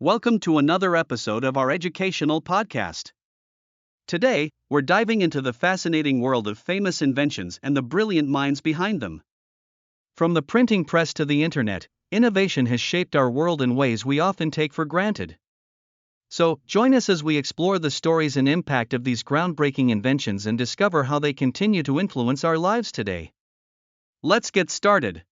Welcome to another episode of our educational podcast. Today, we're diving into the fascinating world of famous inventions and the brilliant minds behind them. From the printing press to the internet, innovation has shaped our world in ways we often take for granted. So, join us as we explore the stories and impact of these groundbreaking inventions and discover how they continue to influence our lives today. Let's get started.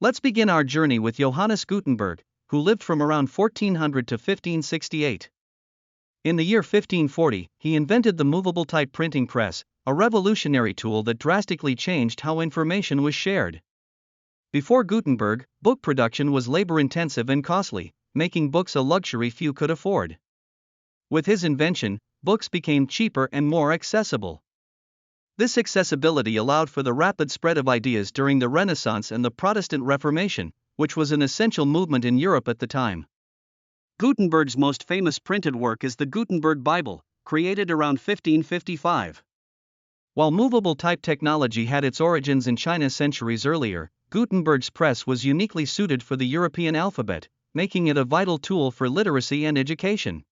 Let's begin our journey with Johannes Gutenberg, who lived from around 1400 to 1568. In the year 1540, he invented the movable type printing press, a revolutionary tool that drastically changed how information was shared. Before Gutenberg, book production was labor-intensive and costly, making books a luxury few could afford. With his invention, books became cheaper and more accessible. This accessibility allowed for the rapid spread of ideas during the Renaissance and the Protestant Reformation, which was an essential movement in Europe at the time. Gutenberg's most famous printed work is the Gutenberg Bible, created around 1555. While movable type technology had its origins in China centuries earlier, Gutenberg's press was uniquely suited for the European alphabet, making it a vital tool for literacy and education.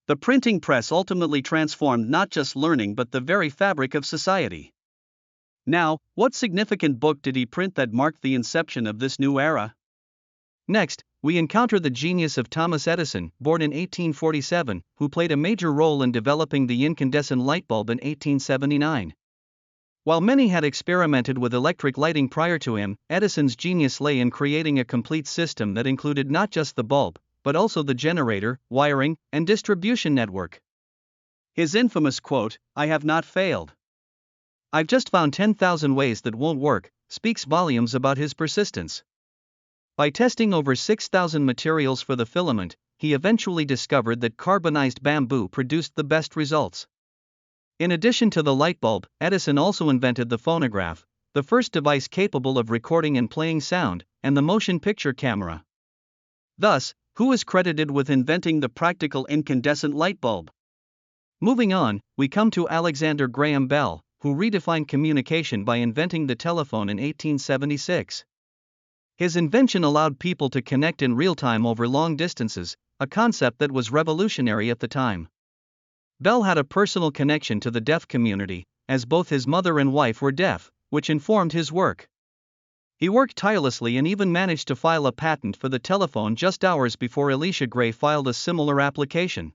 The printing press ultimately transformed not just learning but the very fabric of society. Now, what significant book did he print that marked the inception of this new era? Next, we encounter the genius of Thomas Edison, born in 1847, who played a major role in developing the incandescent light bulb in 1879. While many had experimented with electric lighting prior to him, Edison's genius lay in creating a complete system that included not just the bulb, but also the generator, wiring, and distribution network. His infamous quote, "I have not failed. I've just found 10,000 ways that won't work," speaks volumes about his persistence. By testing over 6,000 materials for the filament, he eventually discovered that carbonized bamboo produced the best results. In addition to the light bulb, Edison also invented the phonograph, the first device capable of recording and playing sound, and the motion picture camera. Thus, who is credited with inventing the practical incandescent light bulb? Moving on, we come to Alexander Graham Bell, who redefined communication by inventing the telephone in 1876. His invention allowed people to connect in real time over long distances, a concept that was revolutionary at the time. Bell had a personal connection to the deaf community, as both his mother and wife were deaf, which informed his work. He worked tirelessly and even managed to file a patent for the telephone just hours before Elisha Gray filed a similar application.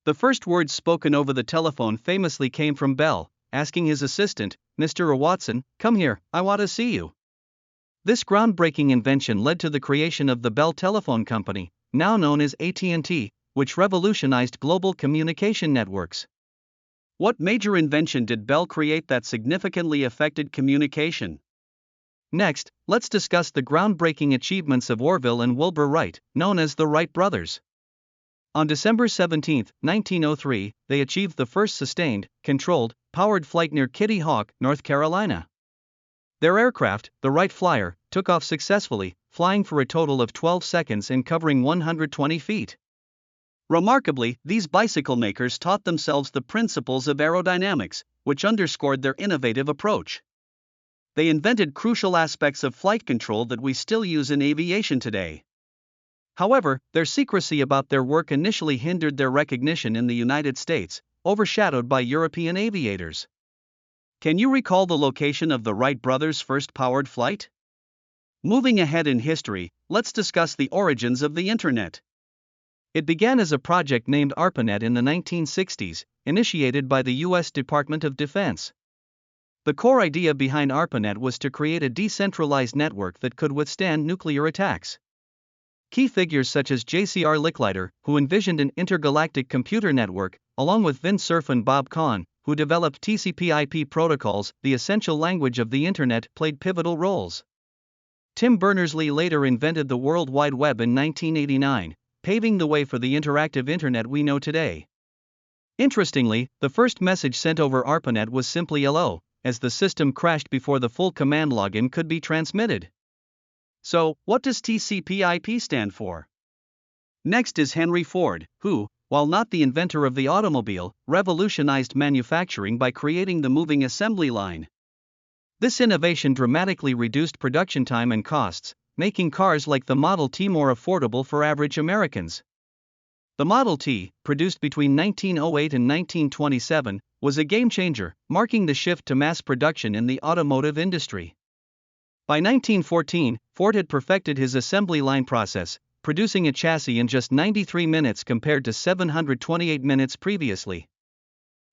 The first words spoken over the telephone famously came from Bell, asking his assistant, "Mr. Watson, come here, I want to see you." This groundbreaking invention led to the creation of the Bell Telephone Company, now known as AT&T, which revolutionized global communication networks. What major invention did Bell create that significantly affected communication? Next, let's discuss the groundbreaking achievements of Orville and Wilbur Wright, known as the Wright brothers. On December 17, 1903, they achieved the first sustained, controlled, powered flight near Kitty Hawk, North Carolina. Their aircraft, the Wright Flyer, took off successfully, flying for a total of 12 seconds and covering 120 feet. Remarkably, these bicycle makers taught themselves the principles of aerodynamics, which underscored their innovative approach. They invented crucial aspects of flight control that we still use in aviation today. However, their secrecy about their work initially hindered their recognition in the United States, overshadowed by European aviators. Can you recall the location of the Wright brothers' first powered flight? Moving ahead in history, let's discuss the origins of the Internet. It began as a project named ARPANET in the 1960s, initiated by the U.S. Department of Defense. The core idea behind ARPANET was to create a decentralized network that could withstand nuclear attacks. Key figures such as J.C.R. Licklider, who envisioned an intergalactic computer network, along with Vint Cerf and Bob Kahn, who developed TCP/IP protocols, the essential language of the Internet, played pivotal roles. Tim Berners-Lee later invented the World Wide Web in 1989, paving the way for the interactive Internet we know today. Interestingly, the first message sent over ARPANET was simply hello, as the system crashed before the full command login could be transmitted. So, what does TCP/IP stand for? Next is Henry Ford, who, while not the inventor of the automobile, revolutionized manufacturing by creating the moving assembly line. This innovation dramatically reduced production time and costs, making cars like the Model T more affordable for average Americans. The Model T, produced between 1908 and 1927, was a game-changer, marking the shift to mass production in the automotive industry. By 1914, Ford had perfected his assembly line process, producing a chassis in just 93 minutes compared to 728 minutes previously.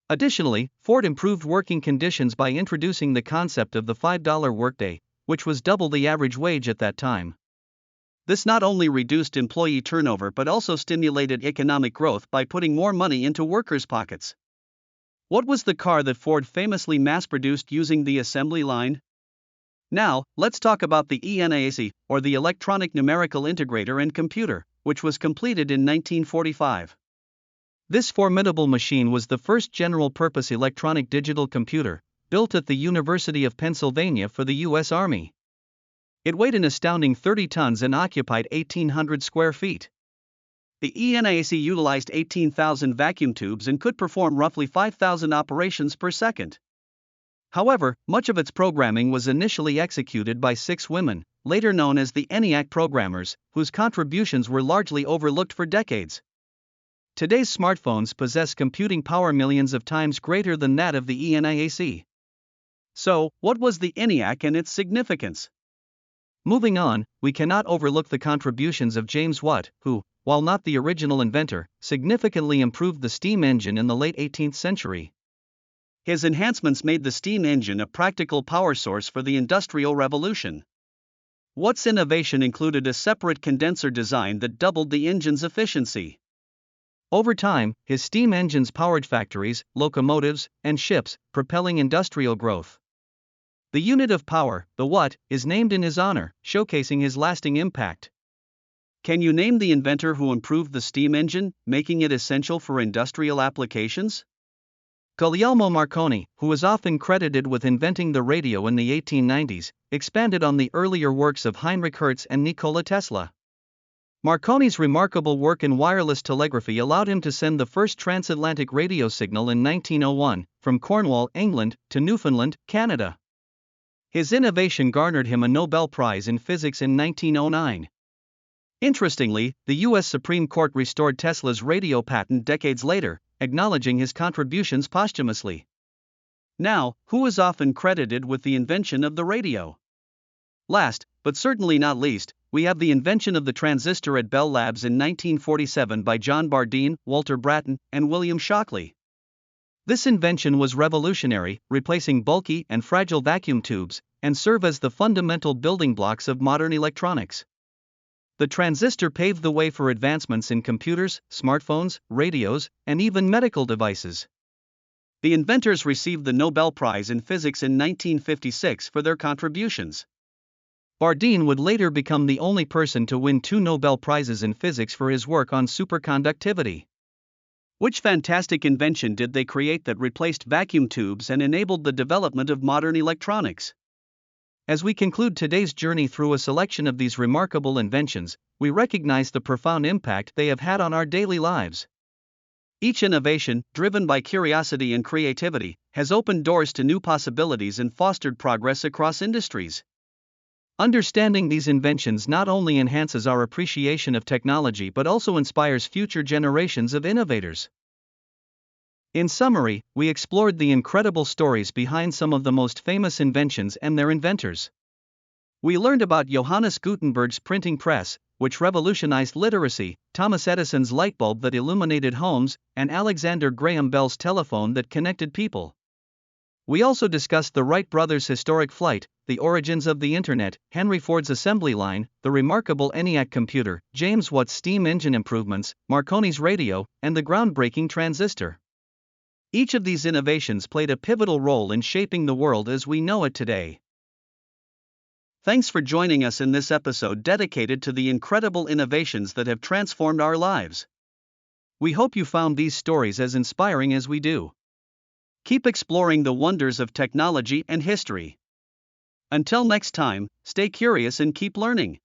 Additionally, Ford improved working conditions by introducing the concept of the $5 workday, which was double the average wage at that time. This not only reduced employee turnover but also stimulated economic growth by putting more money into workers' pockets. What was the car that Ford famously mass-produced using the assembly line? Now, let's talk about the ENIAC, or the Electronic Numerical Integrator and Computer, which was completed in 1945. This formidable machine was the first general-purpose electronic digital computer, built at the University of Pennsylvania for the U.S. Army. It weighed an astounding 30 tons and occupied 1,800 square feet. The ENIAC utilized 18,000 vacuum tubes and could perform roughly 5,000 operations per second. However, much of its programming was initially executed by 6 women, later known as the ENIAC programmers, whose contributions were largely overlooked for decades. Today's smartphones possess computing power millions of times greater than that of the ENIAC. So, what was the ENIAC and its significance? Moving on, we cannot overlook the contributions of James Watt, who, while not the original inventor, significantly improved the steam engine in the late 18th century. His enhancements made the steam engine a practical power source for the Industrial Revolution. Watt's innovation included a separate condenser design that doubled the engine's efficiency. Over time, his steam engines powered factories, locomotives, and ships, propelling industrial growth. The unit of power, the watt, is named in his honor, showcasing his lasting impact. Can you name the inventor who improved the steam engine, making it essential for industrial applications? Guglielmo Marconi, who is often credited with inventing the radio in the 1890s, expanded on the earlier works of Heinrich Hertz and Nikola Tesla. Marconi's remarkable work in wireless telegraphy allowed him to send the first transatlantic radio signal in 1901, from Cornwall, England, to Newfoundland, Canada. His innovation garnered him a Nobel Prize in Physics in 1909. Interestingly, the U.S. Supreme Court restored Tesla's radio patent decades later, acknowledging his contributions posthumously. Now, who is often credited with the invention of the radio? Last, but certainly not least, we have the invention of the transistor at Bell Labs in 1947 by John Bardeen, Walter Brattain, and William Shockley. This invention was revolutionary, replacing bulky and fragile vacuum tubes, and serve as the fundamental building blocks of modern electronics. The transistor paved the way for advancements in computers, smartphones, radios, and even medical devices. The inventors received the Nobel Prize in Physics in 1956 for their contributions. Bardeen would later become the only person to win 2 Nobel Prizes in physics for his work on superconductivity. Which fantastic invention did they create that replaced vacuum tubes and enabled the development of modern electronics? As we conclude today's journey through a selection of these remarkable inventions, we recognize the profound impact they have had on our daily lives. Each innovation, driven by curiosity and creativity, has opened doors to new possibilities and fostered progress across industries. Understanding these inventions not only enhances our appreciation of technology but also inspires future generations of innovators. In summary, we explored the incredible stories behind some of the most famous inventions and their inventors. We learned about Johannes Gutenberg's printing press, which revolutionized literacy, Thomas Edison's light bulb that illuminated homes, and Alexander Graham Bell's telephone that connected people. We also discussed the Wright brothers' historic flight, the origins of the Internet, Henry Ford's assembly line, the remarkable ENIAC computer, James Watt's steam engine improvements, Marconi's radio, and the groundbreaking transistor. Each of these innovations played a pivotal role in shaping the world as we know it today. Thanks for joining us in this episode dedicated to the incredible innovations that have transformed our lives. We hope you found these stories as inspiring as we do. Keep exploring the wonders of technology and history. Until next time, stay curious and keep learning.